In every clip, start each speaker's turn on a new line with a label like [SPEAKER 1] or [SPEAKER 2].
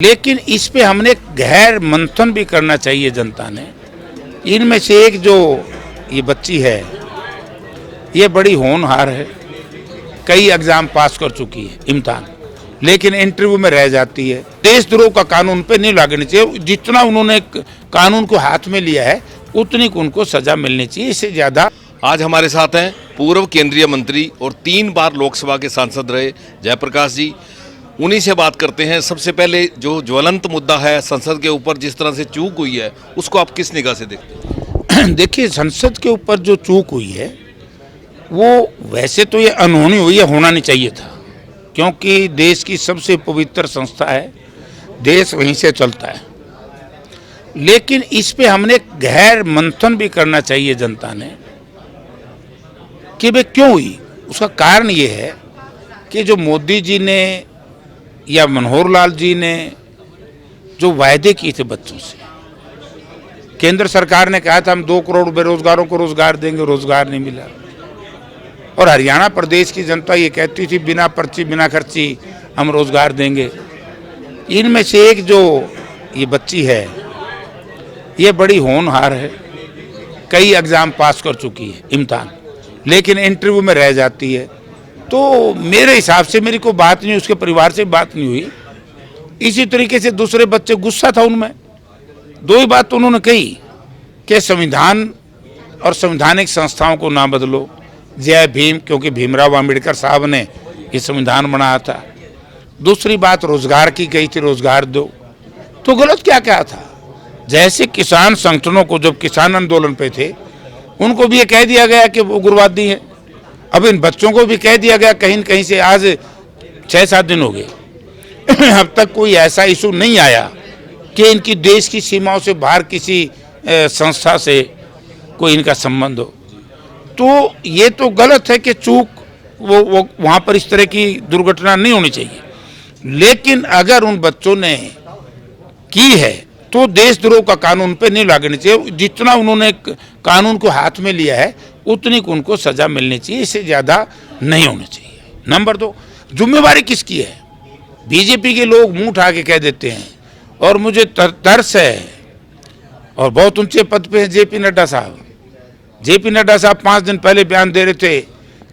[SPEAKER 1] लेकिन इस पे हमने गहर मंथन भी करना चाहिए जनता ने। इनमें से एक जो ये बच्ची है, ये बड़ी होनहार है, कई एग्जाम पास कर चुकी है इम्तिहान, लेकिन इंटरव्यू में रह जाती है। देशद्रोह का कानून पे नहीं लागना चाहिए। जितना उन्होंने कानून को हाथ में लिया है उतनी उनको सजा मिलनी चाहिए, इससे ज्यादा।
[SPEAKER 2] आज हमारे साथ हैं पूर्व केंद्रीय मंत्री और 3 बार लोकसभा के सांसद रहे जयप्रकाश जी। उन्हीं से बात करते हैं। सबसे पहले जो ज्वलंत मुद्दा है संसद के ऊपर, जिस तरह से चूक हुई है, उसको आप किस निगाह से देखते हैं?
[SPEAKER 1] देखिए, संसद के ऊपर जो चूक हुई है वो वैसे तो ये अनहोनी हुई है, होना नहीं चाहिए था, क्योंकि देश की सबसे पवित्र संस्था है, देश वहीं से चलता है। लेकिन इस पे हमने गहर मंथन भी करना चाहिए जनता ने कि वे क्यों हुई। उसका कारण ये है कि जो मोदी जी ने या मनोहर लाल जी ने जो वायदे किए थे बच्चों से, केंद्र सरकार ने कहा था हम 2 करोड़ बेरोजगारों को रोजगार देंगे, रोजगार नहीं मिला। और हरियाणा प्रदेश की जनता ये कहती थी बिना पर्ची बिना खर्ची हम रोजगार देंगे। इनमें से एक जो ये बच्ची है, ये बड़ी होनहार है, कई एग्जाम पास कर चुकी है इम्तिहान, लेकिन इंटरव्यू में रह जाती है। तो मेरे हिसाब से मेरी कोई बात नहीं, उसके परिवार से बात नहीं हुई। इसी तरीके से दूसरे बच्चे, गुस्सा था उनमें, 2 ही बात तो उन्होंने कही कि संविधान और संवैधानिक संस्थाओं को ना बदलो, जय भीम, क्योंकि भीमराव अम्बेडकर साहब ने ये संविधान बनाया था। दूसरी बात रोजगार की गई थी, रोजगार दो। तो गलत क्या क्या था? जैसे किसान संगठनों को, जब किसान आंदोलन पे थे, उनको भी ये कह दिया गया कि वो उग्रवादी है। अब इन बच्चों को भी कह दिया गया कहीं न कहीं से। आज 6-7 दिन हो गए अब तक कोई ऐसा इशू नहीं आया कि इनकी देश की सीमाओं से बाहर किसी संस्था से कोई इनका संबंध हो। तो ये तो गलत है कि चूक वो वहाँ पर इस तरह की दुर्घटना नहीं होनी चाहिए। लेकिन अगर उन बच्चों ने की है तो देशद्रोह का कानून पे नहीं लागना चाहिए। जितना उन्होंने कानून को हाथ में लिया है उतनी उनको सजा मिलनी चाहिए, इससे ज़्यादा नहीं होनी चाहिए। नंबर 2, जिम्मेवारी किसकी है? बीजेपी के लोग मुंह उठा के कह देते हैं, और मुझे तरस है, और बहुत ऊंचे पद पे है जेपी नड्डा साहब। जेपी नड्डा साहब 5 दिन पहले बयान दे रहे थे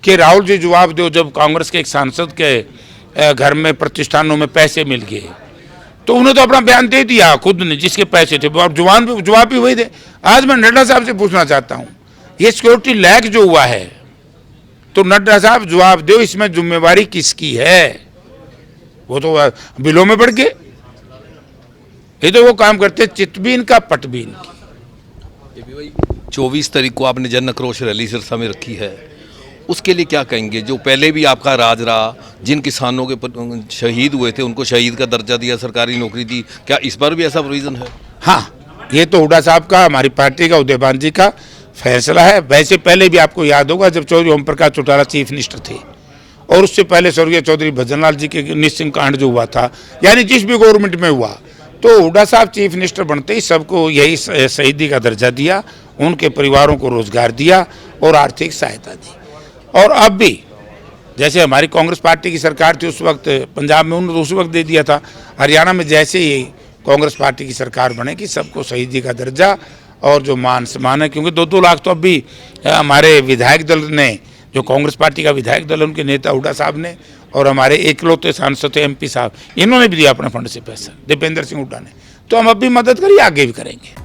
[SPEAKER 1] कि राहुल जी जवाब दो, जब कांग्रेस के एक सांसद के घर में प्रतिष्ठानों में पैसे मिल गए, तो उन्हें तो अपना बयान दे दिया खुद ने, जिसके पैसे थे, और जवाब भी वही दे। आज मैं नड्डा साहब से पूछना चाहता हूँ, ये सिक्योरिटी लैक जो हुआ है, तो नड्डा साहब जवाब दो, इसमें जिम्मेवारी किसकी है? वो तो बिलों में बढ़ गए। ये तो वो काम करते चितबीन का पटबीन की।
[SPEAKER 2] 24 तारीख को आपने जन आक्रोश रैली सिरसा में रखी है, उसके लिए क्या कहेंगे? जो पहले भी आपका राज रहा, जिन किसानों के शहीद हुए थे उनको शहीद का दर्जा दिया, सरकारी नौकरी दी, क्या इस बार भी ऐसा प्रोविजन है?
[SPEAKER 1] हाँ, ये तो हुड्डा साहब का, हमारी पार्टी का, उदयभान जी का फैसला है। वैसे पहले भी आपको याद होगा जब चौधरी ओम प्रकाश चौटाला चीफ मिनिस्टर थे, और उससे पहले स्वर्गीय चौधरी भजनलाल जी के निस्सिंग कांड जो हुआ था, यानी जिस भी गवर्नमेंट में हुआ, तो हुड्डा साहब चीफ मिनिस्टर बनते ही सबको यही शहीदी का दर्जा दिया, उनके परिवारों को रोजगार दिया और आर्थिक सहायता दी। और अब भी जैसे हमारी कांग्रेस पार्टी की सरकार थी उस वक्त, पंजाब में उन्होंने उस वक्त दे दिया था। हरियाणा में जैसे ही कांग्रेस पार्टी की सरकार बनेगी, सबको शहीदी का दर्जा और जो मान सम्मान है, क्योंकि 2-2 लाख तो अभी हमारे विधायक दल ने, जो कांग्रेस पार्टी का विधायक दल, उनके नेता हुड्डा साहब ने, और हमारे एकलौते सांसद MP साहब, इन्होंने भी दिया अपने फंड से पैसा, दीपेंद्र सिंह हुड्डा ने। तो हम अब भी मदद करिए, आगे भी करेंगे।